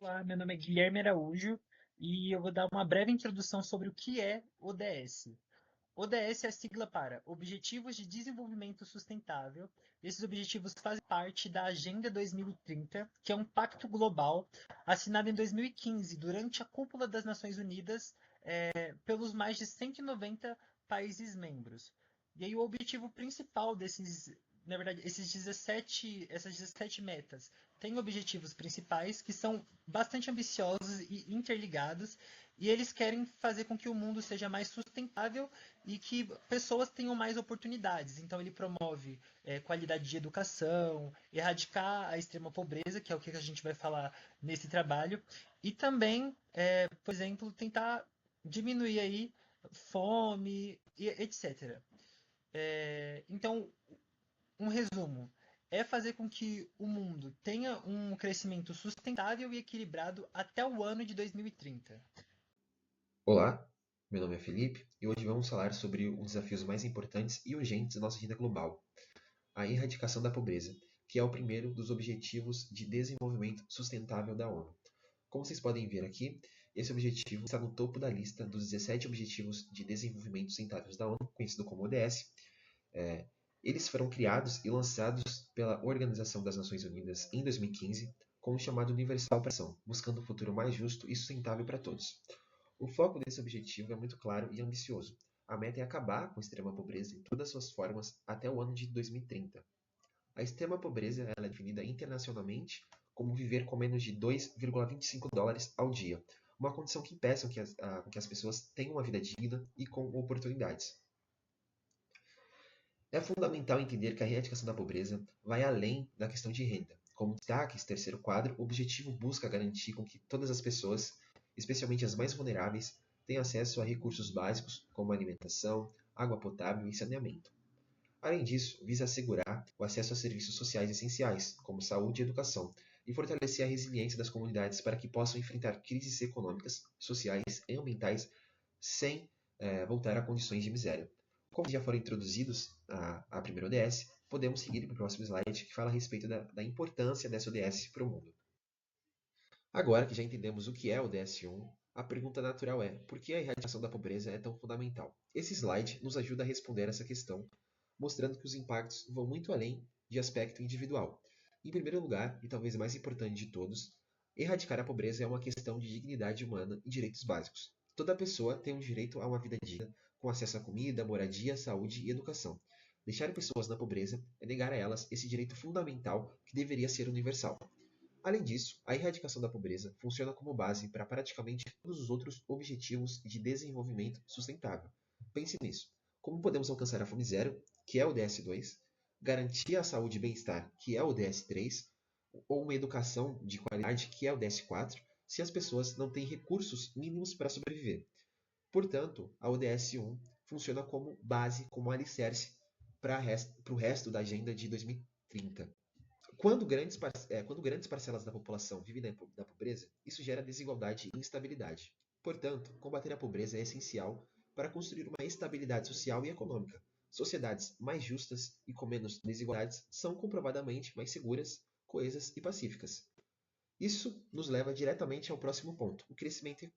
Olá, meu nome é Guilherme Araújo e eu vou dar uma breve introdução sobre o que é ODS. ODS é a sigla para Objetivos de Desenvolvimento Sustentável. Esses objetivos fazem parte da Agenda 2030, que é um pacto global assinado em 2015 durante a Cúpula das Nações Unidas pelos mais de 190 países membros. E aí o objetivo principal na verdade, essas 17 metas têm objetivos principais que são bastante ambiciosos e interligados, e eles querem fazer com que o mundo seja mais sustentável e que pessoas tenham mais oportunidades. Então ele promove qualidade de educação, erradicar a extrema pobreza, que é o que a gente vai falar nesse trabalho, e também, por exemplo, tentar diminuir aí fome, e etc. Então, um resumo é fazer com que o mundo tenha um crescimento sustentável e equilibrado até o ano de 2030. Olá, meu nome é Felipe e hoje vamos falar sobre um dos desafios mais importantes e urgentes da nossa agenda global, a erradicação da pobreza, que é o primeiro dos Objetivos de Desenvolvimento Sustentável da ONU. Como vocês podem ver aqui, esse objetivo está no topo da lista dos 17 Objetivos de Desenvolvimento Sustentáveis da ONU, conhecido como ODS. Eles foram criados e lançados pela Organização das Nações Unidas em 2015 com o chamado Universal para a Ação, buscando um futuro mais justo e sustentável para todos. O foco desse objetivo é muito claro e ambicioso. A meta é acabar com a extrema pobreza em todas as suas formas até o ano de 2030. A extrema pobreza ela é definida internacionalmente como viver com menos de 2,25 dólares ao dia, uma condição que impeça que as pessoas tenham uma vida digna e com oportunidades. É fundamental entender que a erradicação da pobreza vai além da questão de renda. Como destaca esse terceiro quadro, o objetivo busca garantir com que todas as pessoas, especialmente as mais vulneráveis, tenham acesso a recursos básicos como alimentação, água potável e saneamento. Além disso, visa assegurar o acesso a serviços sociais essenciais, como saúde e educação, e fortalecer a resiliência das comunidades para que possam enfrentar crises econômicas, sociais e ambientais sem voltar a condições de miséria. Como já foram introduzidos a primeira ODS, podemos seguir para o próximo slide que fala a respeito da importância dessa ODS para o mundo. Agora que já entendemos o que é o ODS-1, a pergunta natural é: por que a erradicação da pobreza é tão fundamental? Esse slide nos ajuda a responder essa questão, mostrando que os impactos vão muito além de aspecto individual. Em primeiro lugar, e talvez mais importante de todos, erradicar a pobreza é uma questão de dignidade humana e direitos básicos. Toda pessoa tem um direito a uma vida digna, com acesso a comida, moradia, saúde e educação. Deixar pessoas na pobreza é negar a elas esse direito fundamental que deveria ser universal. Além disso, a erradicação da pobreza funciona como base para praticamente todos os outros objetivos de desenvolvimento sustentável. Pense nisso. Como podemos alcançar a fome zero, que é o DS2, garantir a saúde e bem-estar, que é o DS3, ou uma educação de qualidade, que é o DS4, se as pessoas não têm recursos mínimos para sobreviver. Portanto, a ODS-1 funciona como base, como alicerce para o resto da agenda de 2030. Quando grandes parcelas da população vivem da pobreza, isso gera desigualdade e instabilidade. Portanto, combater a pobreza é essencial para construir uma estabilidade social e econômica. Sociedades mais justas e com menos desigualdades são comprovadamente mais seguras, coesas e pacíficas. Isso nos leva diretamente ao próximo ponto, o crescimento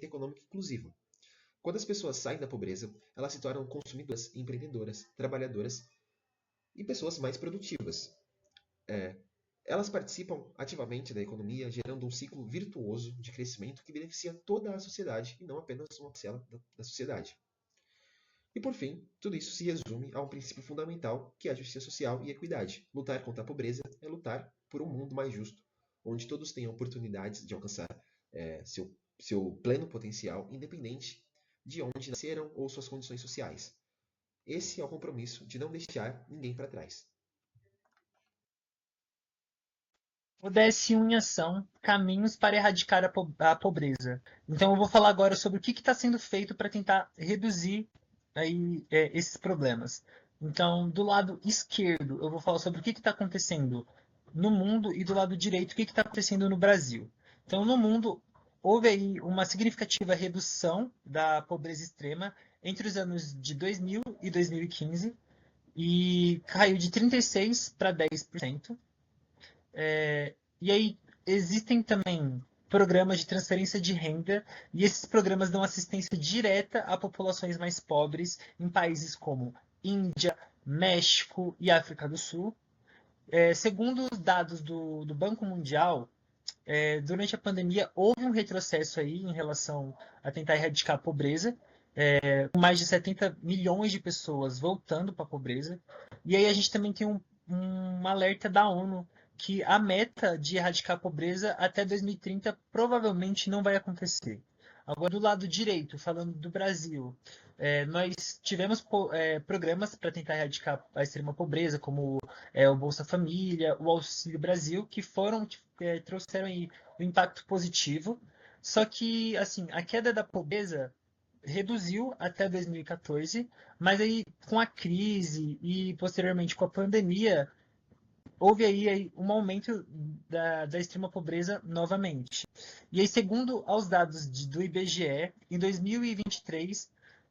econômico inclusivo. Quando as pessoas saem da pobreza, elas se tornam consumidoras, empreendedoras, trabalhadoras e pessoas mais produtivas. É, Elas participam ativamente da economia, gerando um ciclo virtuoso de crescimento que beneficia toda a sociedade e não apenas uma parcela da sociedade. E por fim, tudo isso se resume a um princípio fundamental que é a justiça social e equidade. Lutar contra a pobreza é lutar por um mundo mais justo, onde todos tenham oportunidades de alcançar seu pleno potencial, independente de onde nasceram ou suas condições sociais. Esse é o compromisso de não deixar ninguém para trás. ODS-1 em ação, caminhos para erradicar a pobreza. Então eu vou falar agora sobre o que está sendo feito para tentar reduzir aí, esses problemas. Então, do lado esquerdo, eu vou falar sobre o que está acontecendo no mundo e do lado direito, o que está acontecendo no Brasil. Então, no mundo, houve aí uma significativa redução da pobreza extrema entre os anos de 2000 e 2015 e caiu de 36% para 10%. E aí existem também programas de transferência de renda, e esses programas dão assistência direta a populações mais pobres em países como Índia, México e África do Sul. Segundo os dados do Banco Mundial, durante a pandemia houve um retrocesso aí em relação a tentar erradicar a pobreza, com mais de 70 milhões de pessoas voltando para a pobreza. E aí a gente também tem um alerta da ONU que a meta de erradicar a pobreza até 2030 provavelmente não vai acontecer. Agora, do lado direito, falando do Brasil, nós tivemos programas para tentar erradicar a extrema pobreza, como o Bolsa Família, o Auxílio Brasil, que trouxeram aí um impacto positivo. Só que, assim, a queda da pobreza reduziu até 2014, mas aí com a crise e posteriormente com a pandemia, houve aí um aumento da extrema pobreza novamente. E aí, segundo aos dados do IBGE, em 2023,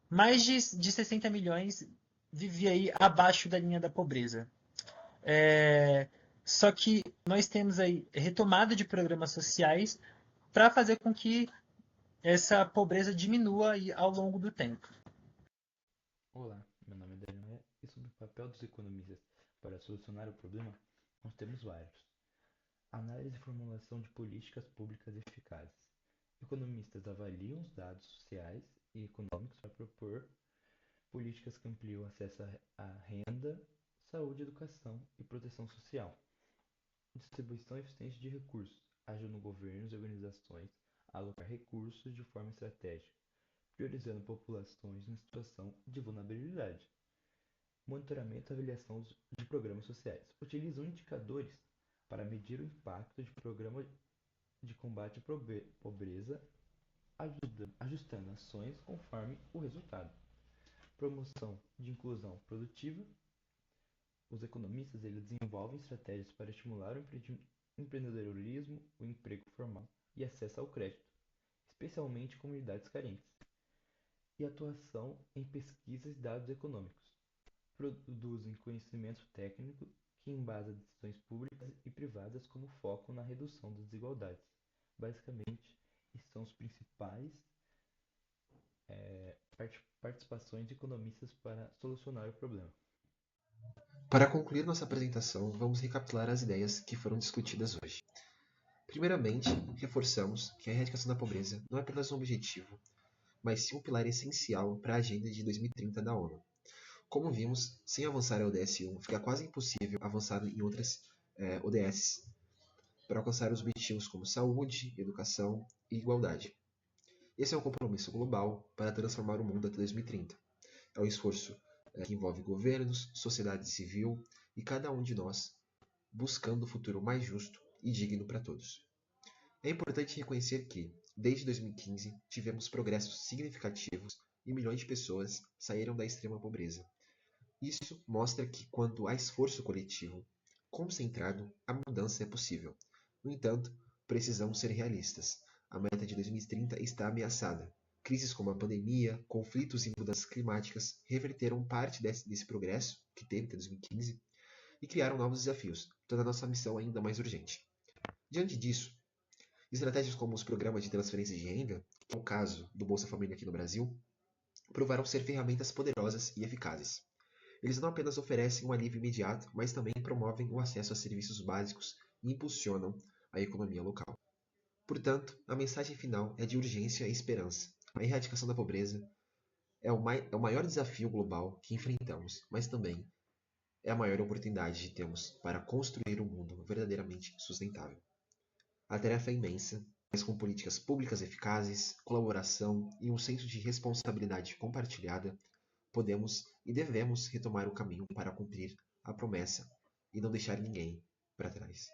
mais de 60 milhões vivia aí abaixo da linha da pobreza. Só que nós temos aí retomada de programas sociais para fazer com que essa pobreza diminua aí ao longo do tempo. Olá, meu nome é Daniel e sobre o papel dos economistas para solucionar o problema, nós temos vários. Análise e formulação de políticas públicas eficazes. Economistas avaliam os dados sociais e econômicos para propor políticas que ampliam o acesso à renda, saúde, educação e proteção social. Distribuição eficiente de recursos. Ajudam governos e organizações a alocar recursos de forma estratégica, priorizando populações em situação de vulnerabilidade. Monitoramento e avaliação de programas sociais. Utilizam indicadores para medir o impacto de programas de combate à pobreza, ajustando ações conforme o resultado. Promoção de inclusão produtiva. Os economistas desenvolvem estratégias para estimular o empreendedorismo, o emprego formal e acesso ao crédito, especialmente em comunidades carentes. E atuação em pesquisas e dados econômicos. Produzem conhecimento técnico que embasa decisões públicas e privadas como foco na redução das desigualdades. Basicamente, esses são os principais participações de economistas para solucionar o problema. Para concluir nossa apresentação, vamos recapitular as ideias que foram discutidas hoje. Primeiramente, reforçamos que a erradicação da pobreza não é apenas um objetivo, mas sim um pilar essencial para a Agenda de 2030 da ONU. Como vimos, sem avançar a ODS 1, fica quase impossível avançar em outras ODS para alcançar os objetivos como saúde, educação e igualdade. Esse é um compromisso global para transformar o mundo até 2030. É um esforço que envolve governos, sociedade civil e cada um de nós buscando um futuro mais justo e digno para todos. É importante reconhecer que, desde 2015, tivemos progressos significativos e milhões de pessoas saíram da extrema pobreza. Isso mostra que, quando há esforço coletivo concentrado, a mudança é possível. No entanto, precisamos ser realistas. A meta de 2030 está ameaçada. Crises como a pandemia, conflitos e mudanças climáticas reverteram parte desse progresso que teve até 2015 e criaram novos desafios, tornando a nossa missão ainda mais urgente. Diante disso, estratégias como os programas de transferência de renda, que é o caso do Bolsa Família aqui no Brasil, provaram ser ferramentas poderosas e eficazes. Eles não apenas oferecem um alívio imediato, mas também promovem o acesso a serviços básicos e impulsionam a economia local. Portanto, a mensagem final é de urgência e esperança. A erradicação da pobreza é o maior desafio global que enfrentamos, mas também é a maior oportunidade que temos para construir um mundo verdadeiramente sustentável. A tarefa é imensa, mas com políticas públicas eficazes, colaboração e um senso de responsabilidade compartilhada, podemos e devemos retomar o caminho para cumprir a promessa e não deixar ninguém para trás.